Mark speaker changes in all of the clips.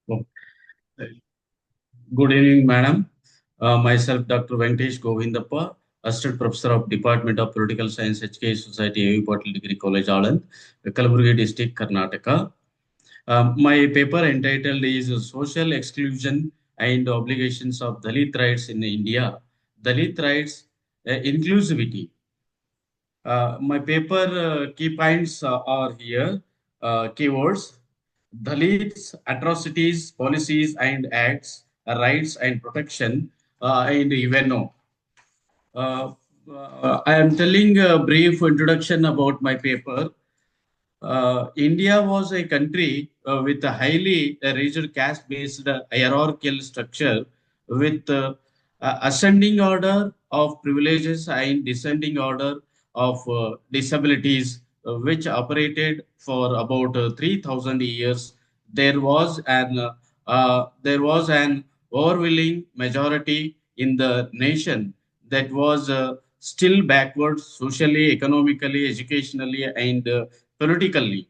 Speaker 1: Oh, good evening, madam. Myself, Dr. Venkatesh Govindappa, Assistant Professor of Department of Political Science, HK Society, A.V.Patil Degree College, Anand, Kalaburgi District, Karnataka. My paper entitled is Social Exclusion and Obligations of Dalit Rights in India. Dalit Rights, Inclusivity. My paper key points are here. Keywords: Dalits, atrocities, policies and acts, rights and protection, and even no. Uh, I am telling a brief introduction about my paper. India was a country with a highly rigid caste-based hierarchical structure with ascending order of privileges and descending order of disabilities, which operated for about 3,000 years. There was an overwhelming majority in the nation that was still backwards socially, economically, educationally, and politically.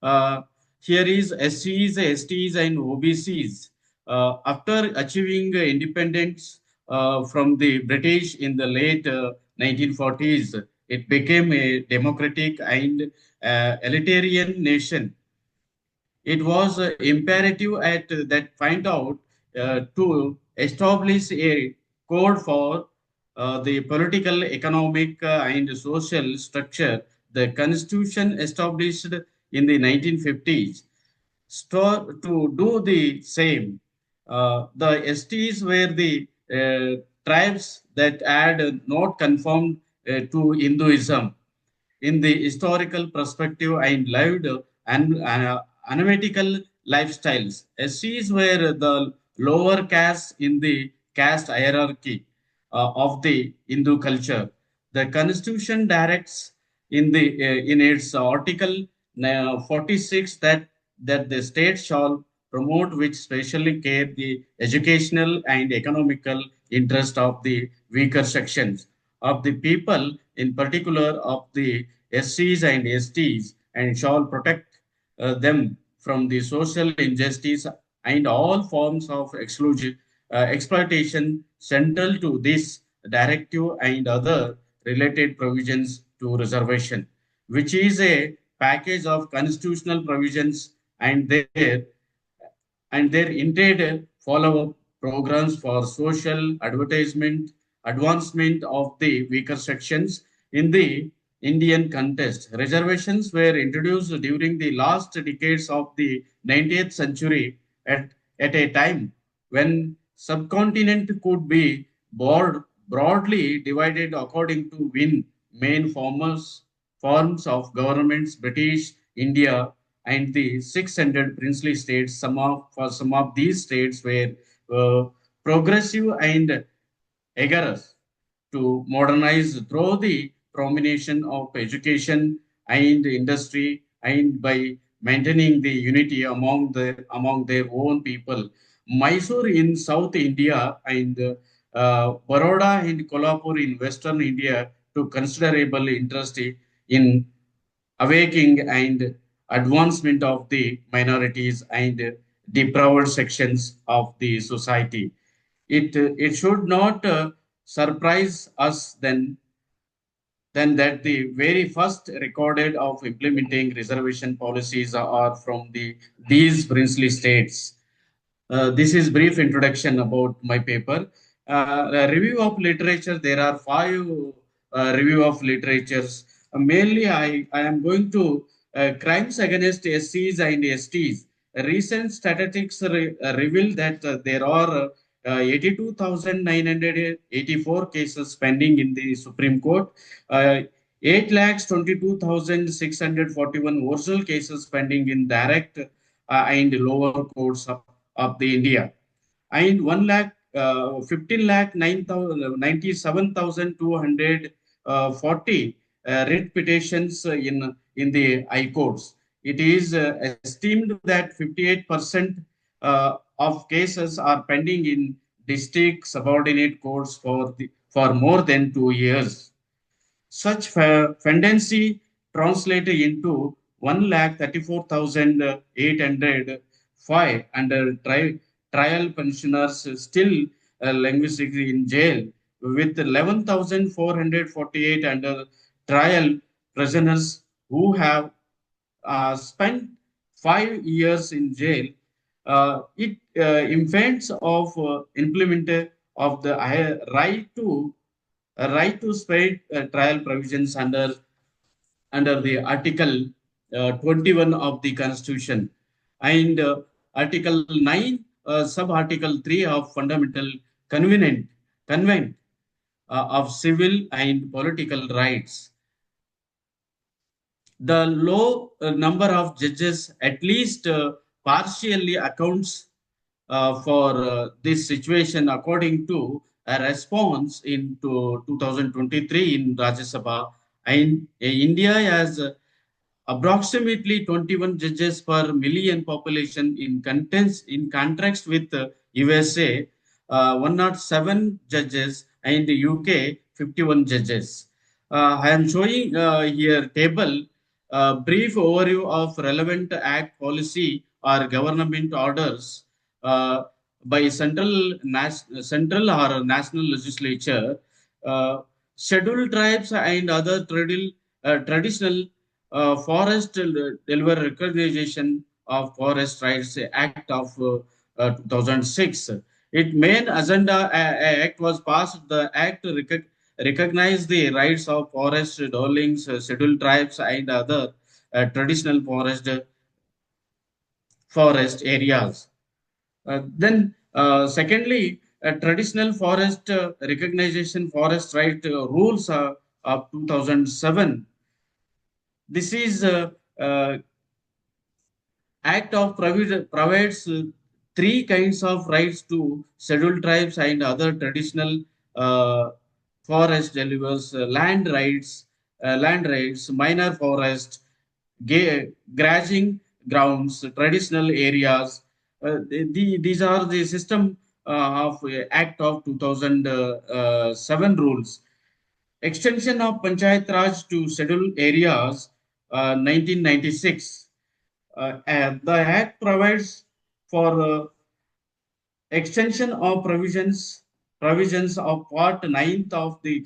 Speaker 1: Uh, Here is SCs, STs, and OBCs. After achieving independence from the British in the late 1940s, it became a democratic and elitarian nation. It was imperative at that point out to establish a code for the political, economic, and social structure. The Constitution established in the 1950s to do the same. The STs were the tribes that had not conformed to Hinduism in the historical perspective and lived anametical lifestyles. SCs were the lower caste in the caste hierarchy of the Hindu culture. The Constitution directs in its Article 46 that the state shall promote with specially care the educational and economical interest of the weaker sections of the people, in particular of the SCs and STs, and shall protect them from the social injustice and all forms of exclusion, exploitation central to this directive and other related provisions to reservation, which is a package of constitutional provisions and their intended follow-up programs for social advancement of the weaker sections in the Indian context. Reservations were introduced during the last decades of the 19th century at a time when subcontinent could be broadly divided according to main forms of governments, British India, and the 600 princely states. For some of these states were uh, progressive and eagerness to modernize through the promination of education and industry and by maintaining the unity among their own people. Mysore in South India and Baroda and Kolhapur in Western India took considerable interest in awakening and advancement of the minorities and deprived sections of the society. It should not surprise us then that the very first recorded of implementing reservation policies are from these princely states. This is brief introduction about my paper. A review of literature. There are five review of literatures. Mainly, I am going to crimes against SCs and STs. Recent statistics reveal that there are 82,984 cases pending in the Supreme Court. 8 lakhs 22,641 original cases pending in direct and lower courts of the India, and 1 lakh 15 lakh 97,240 writ petitions in the high courts. It is esteemed that 58% of cases are pending in district subordinate courts for more than 2 years. Such pendency translated into 1,34,800 five under trial pensioners still linguistically in jail, with 11,448 under trial prisoners who have spent 5 years in jail. It infants of implement of the right to spare trial provisions under the Article 21 of the Constitution and Article 9, Sub-Article 3 of Fundamental Convent of Civil and Political Rights. The low number of judges at least partially accounts for this situation, according to a response in 2023 in Rajya Sabha. And India has approximately 21 judges per million population in contrast with USA, 107 judges, and the UK, 51 judges. I am showing here table brief overview of relevant act, policy, or government orders uh, by central or national legislature. Uh, Scheduled tribes and other traditional forest deliver recognition of Forest Rights Act of 2006. Its main agenda act was passed. The act recognized the rights of forest dwellings, scheduled tribes, and other traditional forest areas. Secondly, traditional forest recognition forest right rules of 2007. This is Act of provides three kinds of rights to scheduled tribes and other traditional uh, forest delivers land rights, minor forest, grazing grounds, traditional areas. These are the system of Act of 2007 rules. Extension of Panchayat Raj to scheduled areas, 1996. The Act provides for extension of provisions of Part 9th of the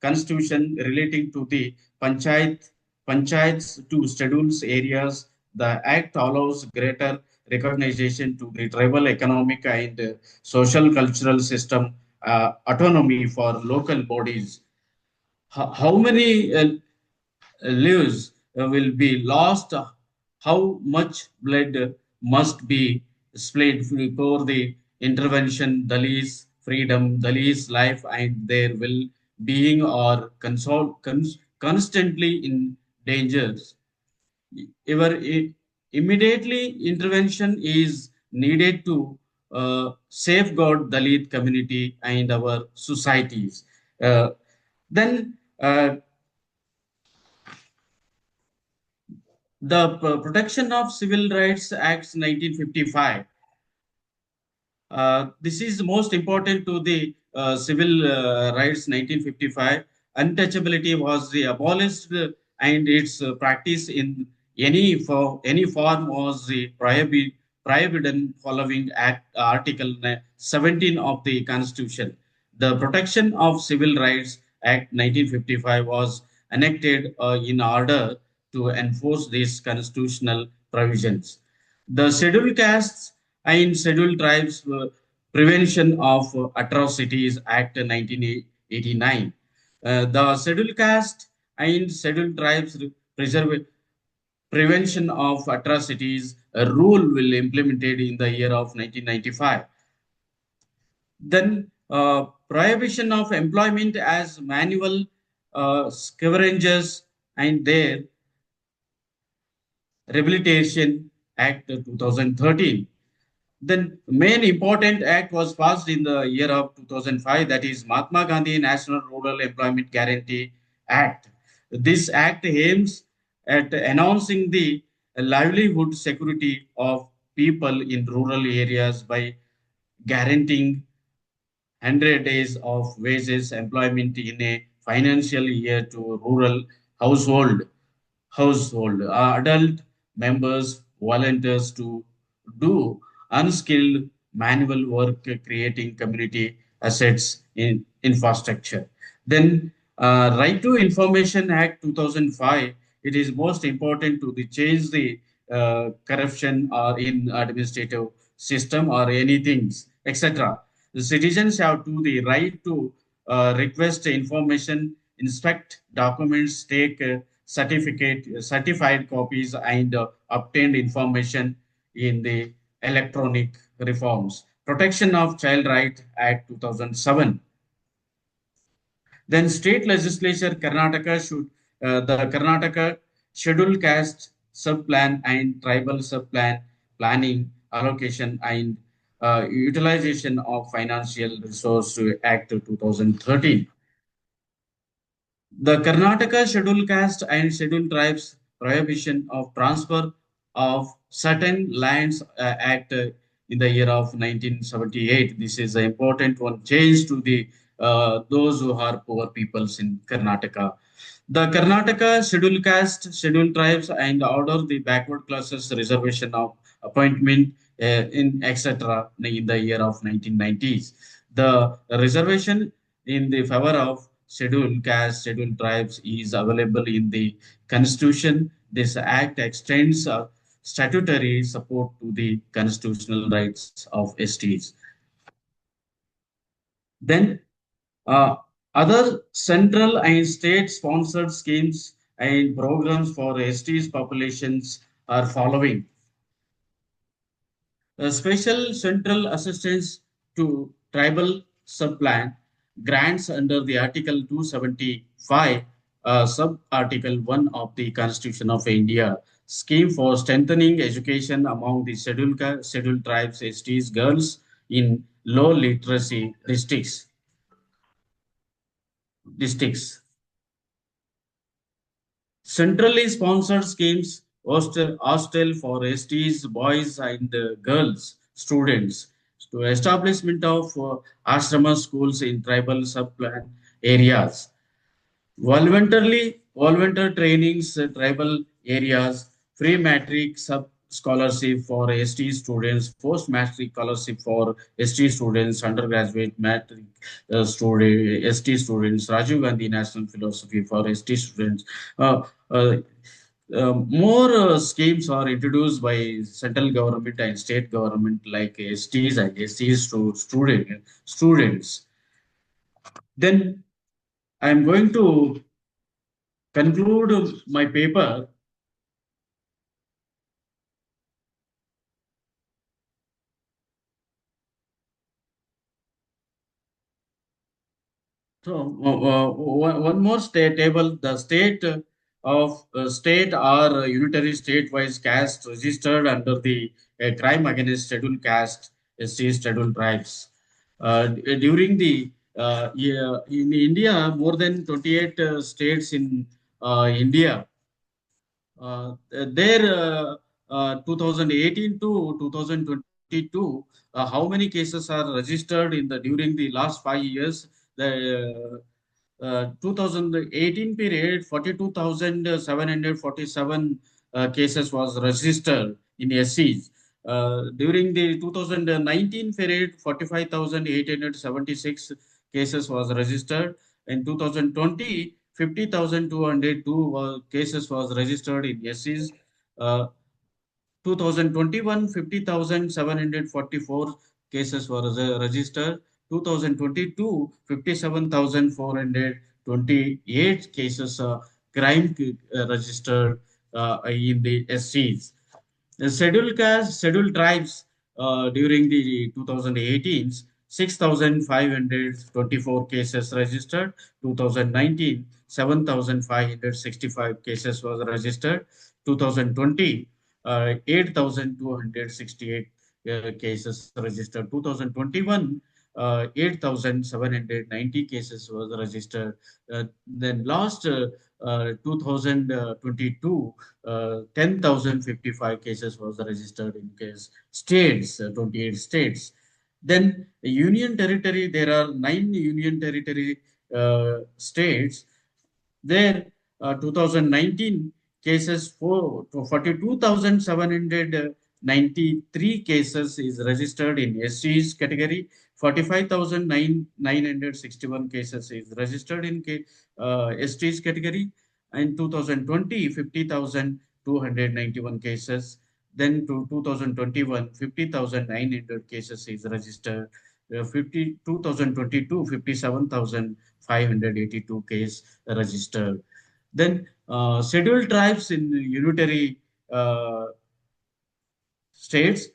Speaker 1: Constitution relating to the panchayats to scheduled areas. The Act allows greater recognition to the tribal economic and social cultural system autonomy for local bodies. How many lives will be lost, how much blood must be spilled before the intervention, Dalits freedom, Dalits life, and their well being are constantly in dangers. Our immediately intervention is needed to safeguard Dalit community and our societies. Uh, then the Protection of Civil Rights Act 1955. This is most important to the Civil Rights 1955. Untouchability was the abolished and its practice in any form was the prohibited following Act Article 17 of the Constitution. The Protection of Civil Rights Act 1955 was enacted in order to enforce these constitutional provisions. The Scheduled Castes and Scheduled Tribes Prevention of Atrocities Act 1989. The Scheduled Caste and Scheduled Tribes Prevention of Atrocities rule will implemented in the year of 1995. Then prohibition of employment as manual scavengers and their Rehabilitation Act 2013. The main important act was passed in the year of 2005, that is Mahatma Gandhi National Rural Employment Guarantee Act. This act aims at announcing the livelihood security of people in rural areas by guaranteeing 100 days of wages employment in a financial year to rural household adult members volunteers to do unskilled manual work, creating community assets in infrastructure. Then, Right to Information Act 2005, it is most important to the change the corruption or in administrative system or anything, etc. The citizens have to the right to request information, inspect documents, take certified copies, and obtained information in the electronic reforms. Protection of Child Right Act 2007. Then state legislature, the Karnataka scheduled caste subplan and tribal subplan planning, allocation, and utilization of financial resource act 2013. The Karnataka Scheduled Caste and Scheduled Tribes Prohibition of Transfer of Certain Lands Act in the year of 1978. This is an important one change to the those who are poor peoples in Karnataka. The Karnataka Scheduled Caste, Scheduled Tribes, and Order the Backward Classes Reservation of Appointment in etc. in the year of 1990s. The reservation in the favor of scheduled caste, scheduled tribes is available in the Constitution. This act extends statutory support to the constitutional rights of STs. Then uh, other central and state sponsored schemes and programs for STs populations are following. A special central assistance to tribal subplan grants under the Article 275, sub-article 1 of the Constitution of India, scheme for strengthening education among the scheduled tribes, STs, girls in low literacy districts. Centrally sponsored schemes, hostel for STs, boys and girls, students, to establishment of ashrama schools in tribal subplan areas. Volunteer trainings, tribal areas, free matric sub scholarship for ST students, post matric scholarship for ST students, undergraduate matric ST students, Rajiv Gandhi National Philosophy for ST students. Uh, uh, More schemes are introduced by central government and state government like STs and STs to students. Then I am going to conclude my paper. So one more state table, the state or unitary state-wise caste registered under the crime against scheduled caste, SC scheduled tribes. During the in India, more than 28 states in India. There, 2018 to 2022, how many cases are registered in the during the last 5 years? The 2018 period, 42,747 cases was registered in SCs. During the 2019 period, 45,876 cases was registered. In 2020, 50,202 cases was registered in SCs. Uh, 2021, 50,744 cases were registered. 2022, 57,428 cases crime registered in the SCs. The scheduled caste, scheduled tribes during the 2018, 6,524 cases registered. 2019, 7,565 cases was registered. 2020, 8,268 cases registered. 2021, 8,790 cases was registered. Then last 2022, 10,055 cases was registered in case states, 28 states. Then union territory, there are 9 union territory states. There, 2019 cases for 42,709 93 cases is registered in STs category. 45,961 cases is registered in STs category. In 2020, 50,291 cases. Then to 2021, 50,900 cases is registered. 2022, 57,582 case registered. Then scheduled tribes in unitary states,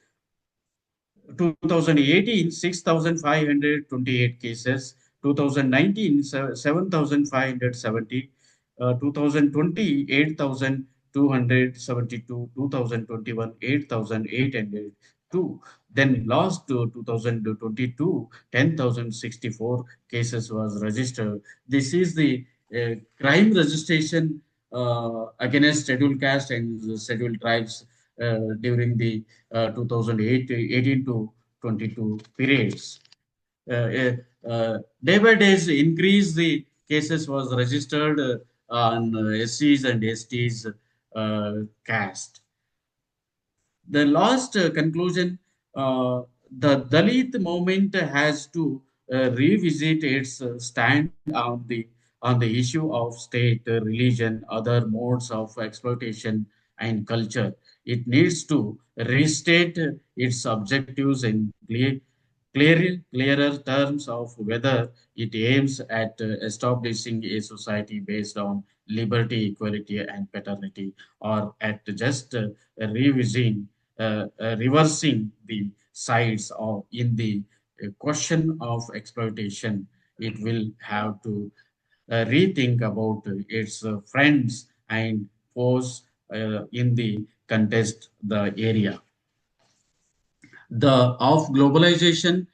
Speaker 1: 2018, 6,528 cases, 2019, 7,570, 2020, 8,272, 2021, 8,802. Then last 2022, 10,064 cases was registered. This is the crime registration against scheduled caste and scheduled tribes during the 2018 to 22 periods. Day by day, increase the cases was registered on SCs and STs caste. The last conclusion, the Dalit movement has to revisit its stand on the issue of state, religion, other modes of exploitation, and culture. It needs to restate its objectives in clearer terms of whether it aims at establishing a society based on liberty, equality, and fraternity, or at just reversing the sides of in the question of exploitation. It will have to rethink about its friends and foes in the contest the area. The of globalization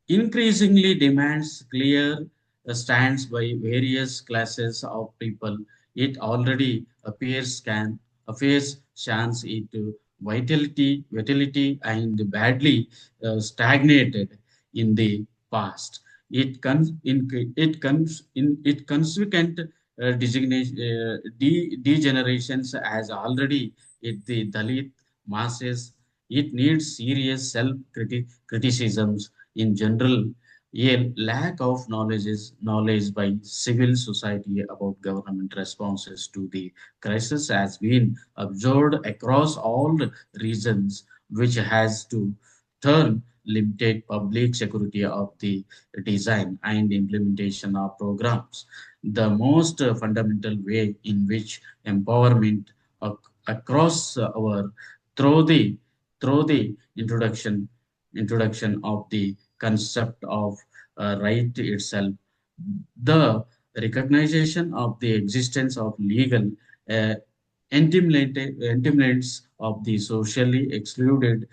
Speaker 1: increasingly demands clear stands by various classes of people. It already appears chance it vitality and badly stagnated in the past. It comes in consequent degenerations as already it the Dalit masses. It needs serious criticisms in general. A lack of knowledge by civil society about government responses to the crisis has been observed across all regions, which has to turn limited public security of the design and implementation of programs. The most fundamental way in which empowerment across our through the through the introduction of the concept of right itself, the recognition of the existence of legal uh, entitlements of the socially excluded